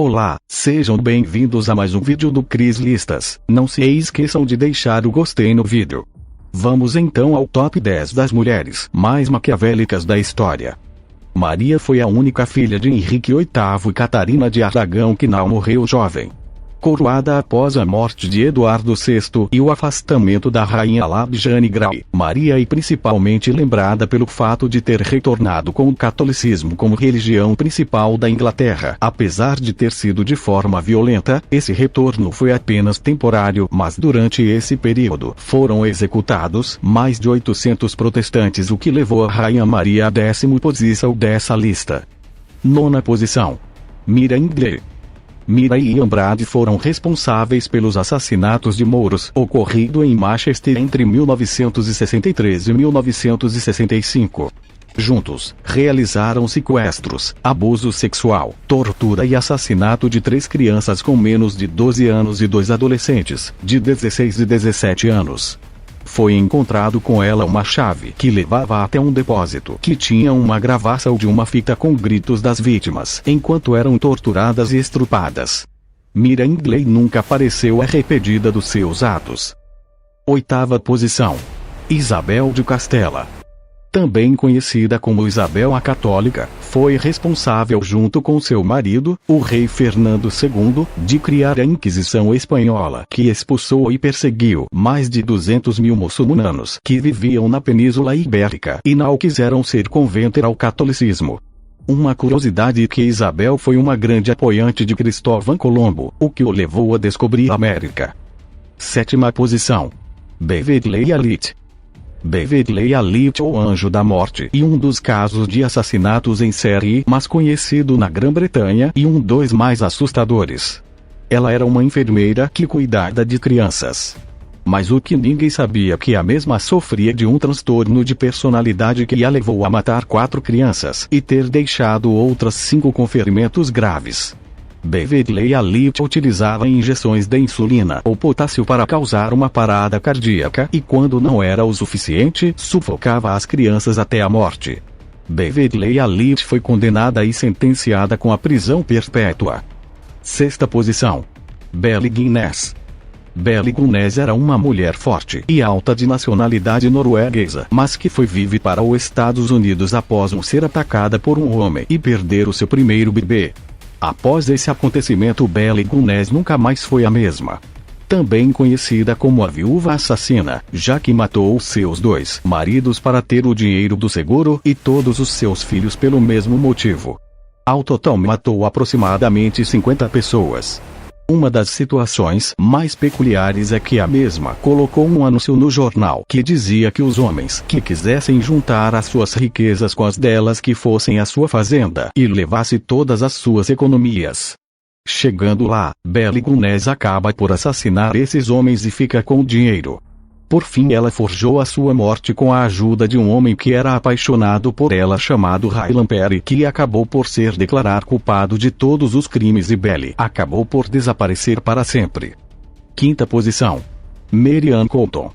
Olá, sejam bem-vindos a mais um vídeo do Cris Listas. Não se esqueçam de deixar o gostei no vídeo. Vamos então ao top 10 das mulheres mais maquiavélicas da história. Maria foi a única filha de Henrique VIII e Catarina de Aragão que não morreu jovem. Coroada após a morte de Eduardo VI e o afastamento da rainha Labjane Grey, Maria é principalmente lembrada pelo fato de ter retornado com o catolicismo como religião principal da Inglaterra. Apesar de ter sido de forma violenta, esse retorno foi apenas temporário, mas durante esse período foram executados mais de 800 protestantes, o que levou a rainha Maria à 10ª posição dessa lista. 9ª posição. Miriam Inger. Miriam e Andrade foram responsáveis pelos assassinatos de mouros ocorrido em Manchester entre 1963 e 1965. Juntos, realizaram sequestros, abuso sexual, tortura e assassinato de 3 crianças com menos de 12 anos e 2 adolescentes, de 16 e 17 anos. Foi encontrado com ela uma chave que levava até um depósito que tinha uma gravação de uma fita com gritos das vítimas enquanto eram torturadas e estrupadas. Miriam Inger nunca pareceu arrependida dos seus atos. 8ª posição. Isabel de Castela. Também conhecida como Isabel a Católica, foi responsável junto com seu marido, o rei Fernando II, de criar a Inquisição Espanhola, que expulsou e perseguiu mais de 200 mil muçulmanos que viviam na Península Ibérica e não quiseram se converter ao catolicismo. Uma curiosidade é que Isabel foi uma grande apoiante de Cristóvão Colombo, o que o levou a descobrir a América. 7ª posição. Beverly Allitt. Beverly Allitt, ou Anjo da Morte, e um dos casos de assassinatos em série mais conhecido na Grã-Bretanha e um dos mais assustadores. Ela era uma enfermeira que cuidava de crianças. Mas o que ninguém sabia é que a mesma sofria de um transtorno de personalidade que a levou a matar 4 crianças e ter deixado outras 5 com ferimentos graves. Beverly Allitt utilizava injeções de insulina ou potássio para causar uma parada cardíaca e, quando não era o suficiente, sufocava as crianças até a morte. Beverly Allitt foi condenada e sentenciada com a prisão perpétua. 6ª posição. Belle Gunness. Belle Gunness era uma mulher forte e alta de nacionalidade norueguesa, mas que foi vive para os Estados Unidos após ser atacada por um homem e perder o seu primeiro bebê. Após esse acontecimento, Belle Gunness nunca mais foi a mesma. Também conhecida como a viúva assassina, já que matou seus 2 maridos para ter o dinheiro do seguro e todos os seus filhos pelo mesmo motivo. Ao total matou aproximadamente 50 pessoas. Uma das situações mais peculiares é que a mesma colocou um anúncio no jornal que dizia que os homens que quisessem juntar as suas riquezas com as delas que fossem à sua fazenda e levasse todas as suas economias. Chegando lá, Belle Gunness acaba por assassinar esses homens e fica com o dinheiro. Por fim, ela forjou a sua morte com a ajuda de um homem que era apaixonado por ela chamado Raylan Perry, que acabou por ser declarado culpado de todos os crimes e Belle acabou por desaparecer para sempre. 5ª posição. Marianne Colton.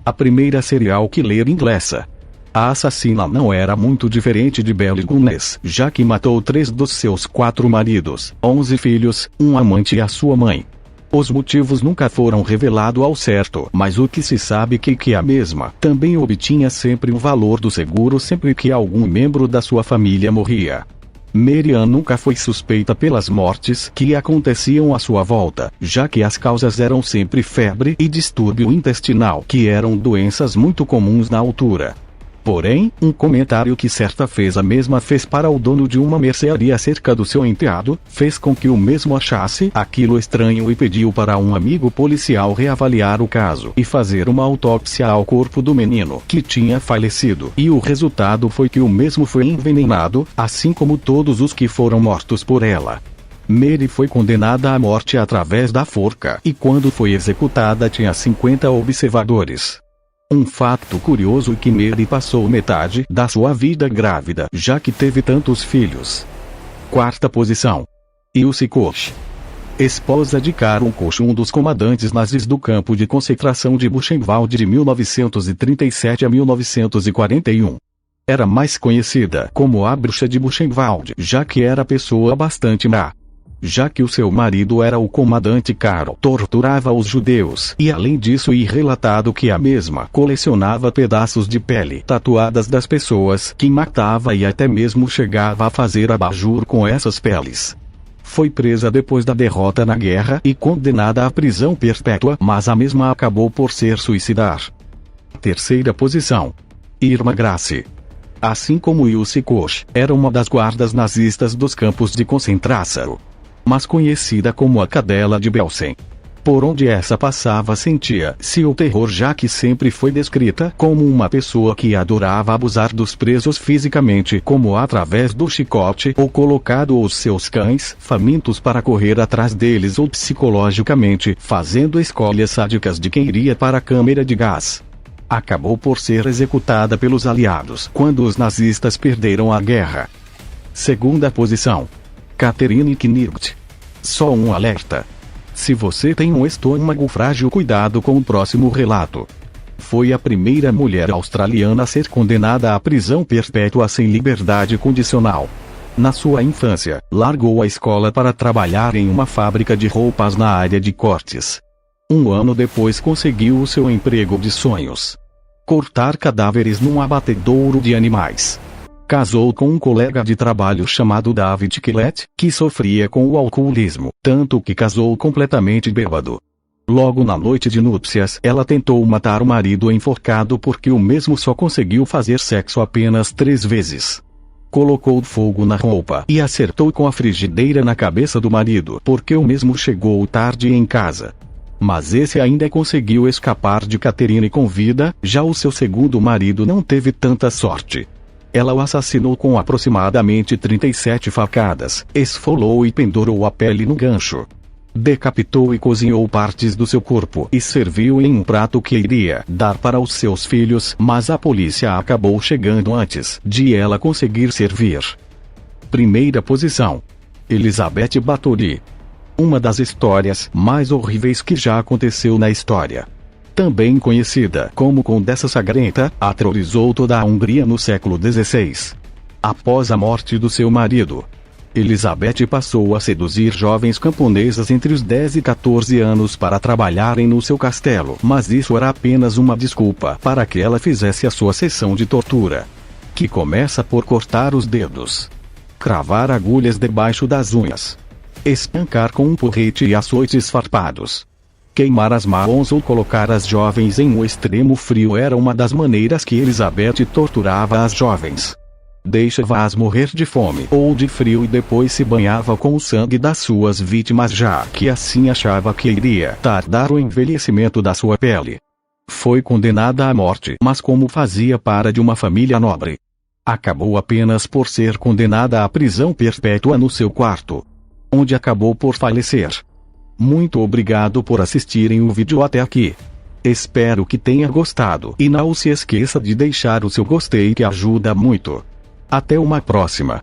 A primeira serial killer inglesa. A assassina não era muito diferente de Belle Gunness, já que matou 3 dos seus 4 maridos, 11 filhos, um amante e a sua mãe. Os motivos nunca foram revelados ao certo, mas o que se sabe é que a mesma também obtinha sempre o valor do seguro sempre que algum membro da sua família morria. Marianne nunca foi suspeita pelas mortes que aconteciam à sua volta, já que as causas eram sempre febre e distúrbio intestinal, que eram doenças muito comuns na altura. Porém, um comentário que certa vez a mesma fez para o dono de uma mercearia acerca do seu enteado, fez com que o mesmo achasse aquilo estranho e pediu para um amigo policial reavaliar o caso e fazer uma autópsia ao corpo do menino que tinha falecido, e o resultado foi que o mesmo foi envenenado, assim como todos os que foram mortos por ela. Mary foi condenada à morte através da forca e quando foi executada tinha 50 observadores. Um fato curioso é que Mary passou metade da sua vida grávida, já que teve tantos filhos. 4ª posição. Ilse Koch. Esposa de Karl Koch, um dos comandantes nazis do campo de concentração de Buchenwald de 1937 a 1941. Era mais conhecida como a Bruxa de Buchenwald, já que era pessoa bastante má. já que o seu marido era o comandante Caro, torturava os judeus, e além disso relatado que a mesma colecionava pedaços de pele tatuadas das pessoas que matava e até mesmo chegava a fazer abajur com essas peles. Foi presa depois da derrota na guerra e condenada à prisão perpétua, mas a mesma acabou por se suicidar. Terceira posição. Irma Grassi. Assim como Ilse Koch, era uma das guardas nazistas dos campos de concentração, mas conhecida como a Cadela de Belsen. Por onde essa passava sentia-se o terror, já que sempre foi descrita como uma pessoa que adorava abusar dos presos fisicamente, como através do chicote, ou colocado os seus cães famintos para correr atrás deles, ou psicologicamente, fazendo escolhas sádicas de quem iria para a câmara de gás. Acabou por ser executada pelos aliados quando os nazistas perderam a guerra. Segunda posição. Catherine Knirgt. Só um alerta. Se você tem um estômago frágil, cuidado com o próximo relato. Foi a primeira mulher australiana a ser condenada à prisão perpétua sem liberdade condicional. Na sua infância, largou a escola para trabalhar em uma fábrica de roupas na área de cortes. Um ano depois conseguiu o seu emprego de sonhos: cortar cadáveres num abatedouro de animais. Casou com um colega de trabalho chamado David Kellett, que sofria com o alcoolismo, tanto que casou completamente bêbado. Logo na noite de núpcias, ela tentou matar o marido enforcado porque o mesmo só conseguiu fazer sexo apenas 3 vezes. Colocou fogo na roupa e acertou com a frigideira na cabeça do marido porque o mesmo chegou tarde em casa. Mas esse ainda conseguiu escapar de Catherine com vida, já o seu segundo marido não teve tanta sorte. Ela o assassinou com aproximadamente 37 facadas, esfolou e pendurou a pele no gancho. Decapitou e cozinhou partes do seu corpo e serviu em um prato que iria dar para os seus filhos, mas a polícia acabou chegando antes de ela conseguir servir. Primeira posição. Elizabeth Báthory. Uma das histórias mais horríveis que já aconteceu na história. Também conhecida como Condessa Sangrenta, aterrorizou toda a Hungria no século XVI. Após a morte do seu marido, Elizabeth passou a seduzir jovens camponesas entre os 10 e 14 anos para trabalharem no seu castelo, mas isso era apenas uma desculpa para que ela fizesse a sua sessão de tortura, que começa por cortar os dedos, cravar agulhas debaixo das unhas, espancar com um porrete e açoites farpados, queimar as mãos ou colocar as jovens em um extremo frio era uma das maneiras que Elizabeth torturava as jovens. Deixava-as morrer de fome ou de frio e depois se banhava com o sangue das suas vítimas, já que assim achava que iria tardar o envelhecimento da sua pele. Foi condenada à morte, mas como fazia parte de uma família nobre, acabou apenas por ser condenada à prisão perpétua no seu quarto, onde acabou por falecer. Muito obrigado por assistirem o vídeo até aqui. Espero que tenha gostado e não se esqueça de deixar o seu gostei, que ajuda muito. Até uma próxima.